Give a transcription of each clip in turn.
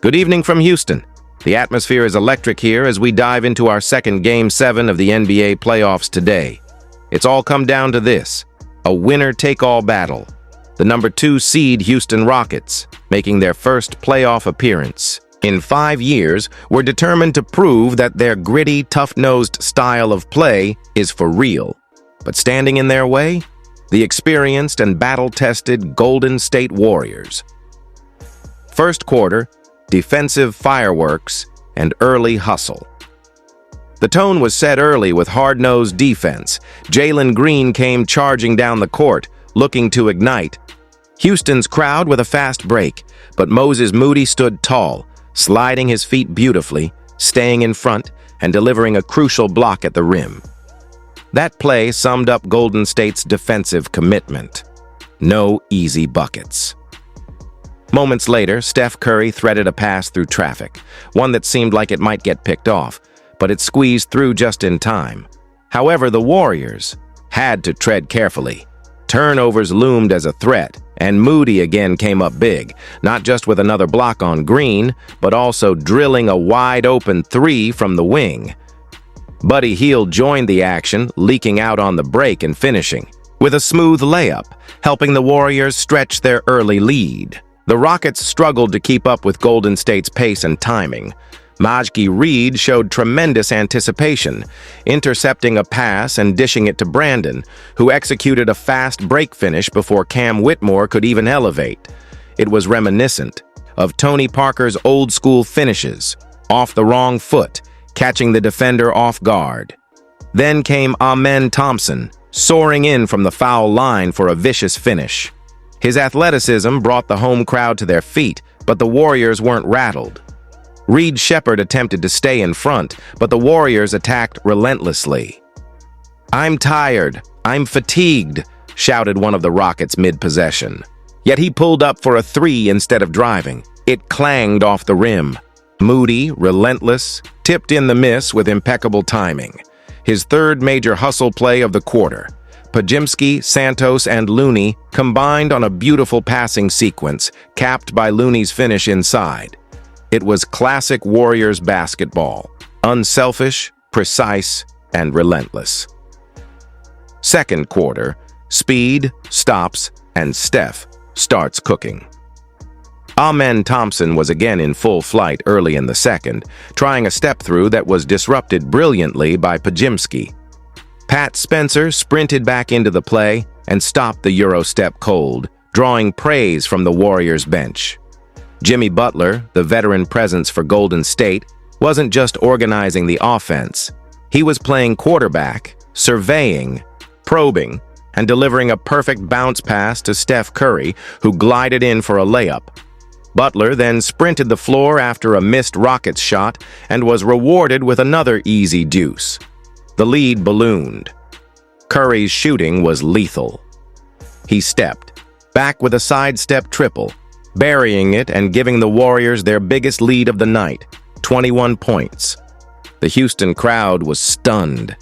Good evening from Houston. The atmosphere is electric here as we dive into our second Game 7 of the NBA playoffs today. It's all come down to this: a winner-take-all battle. The number 2 seed Houston Rockets, making their first playoff appearance in 5 years, were determined to prove that their gritty, tough-nosed style of play is for real. But standing in their way? The experienced and battle-tested Golden State Warriors. First quarter, defensive fireworks, and early hustle. The tone was set early with hard-nosed defense. Jalen Green came charging down the court, looking to ignite. Houston's crowd with a fast break, but Moses Moody stood tall, sliding his feet beautifully, staying in front, and delivering a crucial block at the rim. That play summed up Golden State's defensive commitment. No easy buckets. Moments later, Steph Curry threaded a pass through traffic, one that seemed like it might get picked off, but it squeezed through just in time. However, the Warriors had to tread carefully. Turnovers loomed as a threat, and Moody again came up big, not just with another block on Green, but also drilling a wide-open 3 from the wing. Buddy Hield joined the action, leaking out on the break and finishing with a smooth layup, helping the Warriors stretch their early lead. The Rockets struggled to keep up with Golden State's pace and timing. Majki Reed showed tremendous anticipation, intercepting a pass and dishing it to Brandon, who executed a fast break finish before Cam Whitmore could even elevate. It was reminiscent of Tony Parker's old-school finishes, off the wrong foot, catching the defender off guard. Then came Amen Thompson, soaring in from the foul line for a vicious finish. His athleticism brought the home crowd to their feet, but the Warriors weren't rattled. Reed Shepherd attempted to stay in front, but the Warriors attacked relentlessly. "I'm tired. I'm fatigued," shouted one of the Rockets mid-possession. Yet he pulled up for a 3 instead of driving. It clanged off the rim. Moody, relentless, tipped in the miss with impeccable timing. His third major hustle play of the quarter. Podziemski, Santos, and Looney combined on a beautiful passing sequence, capped by Looney's finish inside. It was classic Warriors basketball, unselfish, precise, and relentless. Second quarter, speed, stops, and Steph starts cooking. Amen Thompson was again in full flight early in the second, trying a step-through that was disrupted brilliantly by Podziemski. Pat Spencer sprinted back into the play and stopped the Euro step cold, drawing praise from the Warriors bench. Jimmy Butler, the veteran presence for Golden State, wasn't just organizing the offense. He was playing quarterback, surveying, probing, and delivering a perfect bounce pass to Steph Curry, who glided in for a layup. Butler then sprinted the floor after a missed Rockets shot and was rewarded with another easy deuce. The lead ballooned. Curry's shooting was lethal. He stepped back with a sidestep triple, burying it and giving the Warriors their biggest lead of the night, 21 points. The Houston crowd was stunned.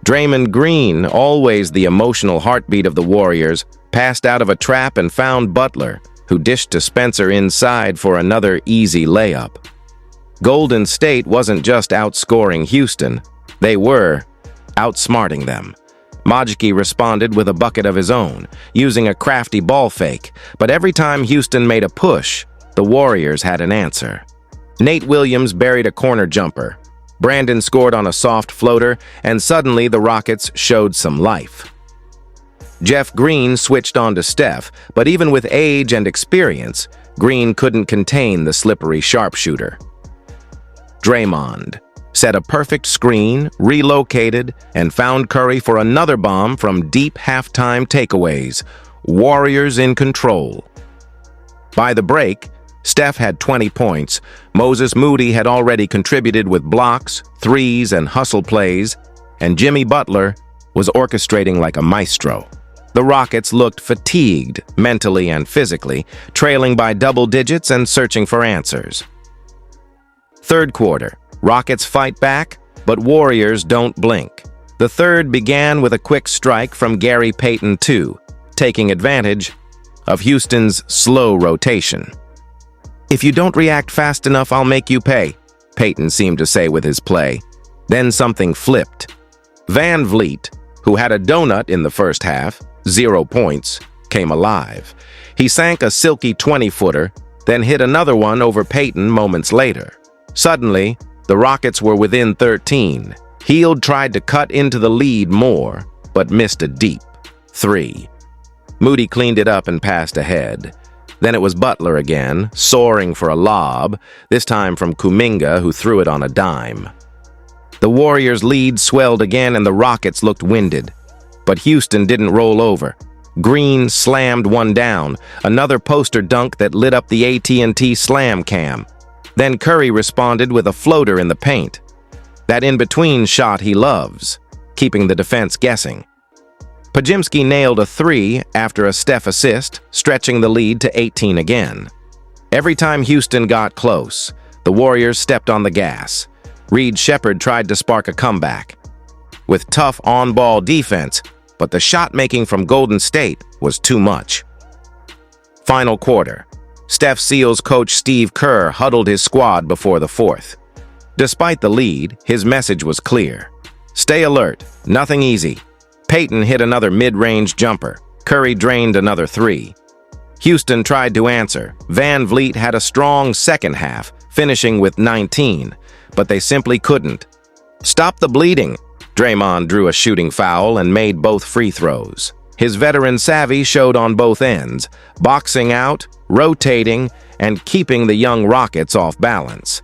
Draymond Green, always the emotional heartbeat of the Warriors, passed out of a trap and found Butler, who dished to Spencer inside for another easy layup. Golden State wasn't just outscoring Houston, they were outsmarting them. Majki responded with a bucket of his own, using a crafty ball fake, but every time Houston made a push, the Warriors had an answer. Nate Williams buried a corner jumper. Brandon scored on a soft floater, and suddenly the Rockets showed some life. Jeff Green switched on to Steph, but even with age and experience, Green couldn't contain the slippery sharpshooter. Draymond set a perfect screen, relocated, and found Curry for another bomb from deep halftime takeaways. Warriors in control. By the break, Steph had 20 points. Moses Moody had already contributed with blocks, threes, and hustle plays, and Jimmy Butler was orchestrating like a maestro. The Rockets looked fatigued, mentally and physically, trailing by double digits and searching for answers. Third quarter. Rockets fight back, but Warriors don't blink. The third began with a quick strike from Gary Payton II, taking advantage of Houston's slow rotation. "If you don't react fast enough, I'll make you pay," Peyton seemed to say with his play. Then something flipped. Van Vliet, who had a donut in the first half, 0 points, came alive. He sank a silky 20-footer, then hit another one over Peyton moments later. Suddenly, the Rockets were within 13. Hield tried to cut into the lead more, but missed a deep 3. Moody cleaned it up and passed ahead. Then it was Butler again, soaring for a lob, this time from Kuminga, who threw it on a dime. The Warriors' lead swelled again and the Rockets looked winded. But Houston didn't roll over. Green slammed one down, another poster dunk that lit up the AT&T slam cam. Then Curry responded with a floater in the paint. That in-between shot he loves, keeping the defense guessing. Podziemski nailed a 3 after a Steph assist, stretching the lead to 18 again. Every time Houston got close, the Warriors stepped on the gas. Reed Shepherd tried to spark a comeback with tough on-ball defense, but the shot-making from Golden State was too much. Final quarter. Steph Seals coach Steve Kerr huddled his squad before the fourth. Despite the lead, his message was clear. Stay alert, nothing easy. Peyton hit another mid-range jumper. Curry drained another 3. Houston tried to answer. Van Vliet had a strong second half, finishing with 19, but they simply couldn't. Stop the bleeding. Draymond drew a shooting foul and made both free throws. His veteran savvy showed on both ends, boxing out, rotating, and keeping the young Rockets off balance.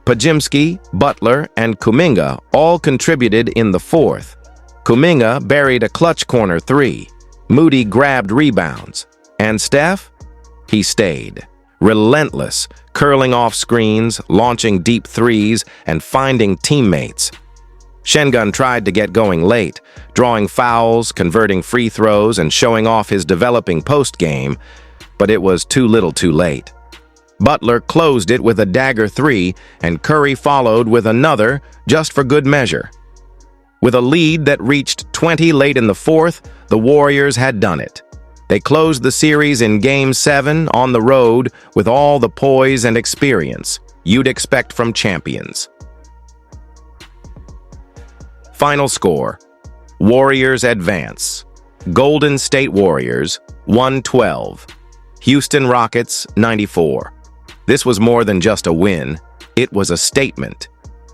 Podziemski, Butler, and Kuminga all contributed in the fourth. Kuminga buried a clutch corner 3. Moody grabbed rebounds. And Steph? He stayed. Relentless, curling off screens, launching deep threes, and finding teammates. Şengün tried to get going late, drawing fouls, converting free throws, and showing off his developing post game, but it was too little too late. Butler closed it with a dagger 3, and Curry followed with another, just for good measure. With a lead that reached 20 late in the fourth, the Warriors had done it. They closed the series in Game 7 on the road with all the poise and experience you'd expect from champions. Final score: Warriors advance. Golden State Warriors 112. Houston Rockets 94. This was more than just a win. It was a statement.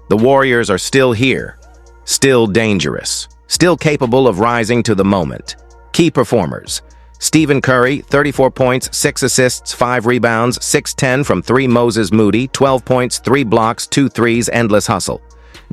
The Warriors are still here, still dangerous, still capable of rising to the moment. Key performers: Stephen Curry, 34 points, 6 assists, 5 rebounds, 6-10 from 3. Moses Moody, 12 points, 3 blocks, 2 threes, endless hustle.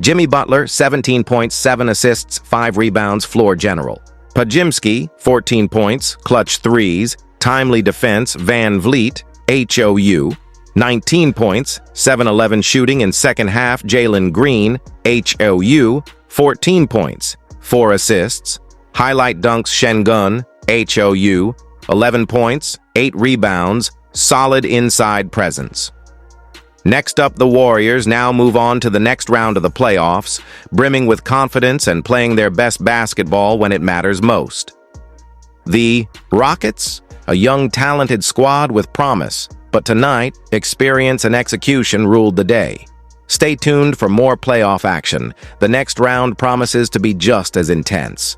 Jimmy Butler, 17 points, 7 assists, 5 rebounds, floor general. Podziemski, 14 points, clutch threes, timely defense. Van Vliet, HOU, 19 points, 7-11 shooting in second half. Jalen Green, HOU, 14 points, 4 assists. Highlight dunks. Şengün, HOU, 11 points, 8 rebounds, solid inside presence. Next up, the Warriors now move on to the next round of the playoffs, brimming with confidence and playing their best basketball when it matters most. The Rockets, a young, talented squad with promise, but tonight, experience and execution ruled the day. Stay tuned for more playoff action. The next round promises to be just as intense.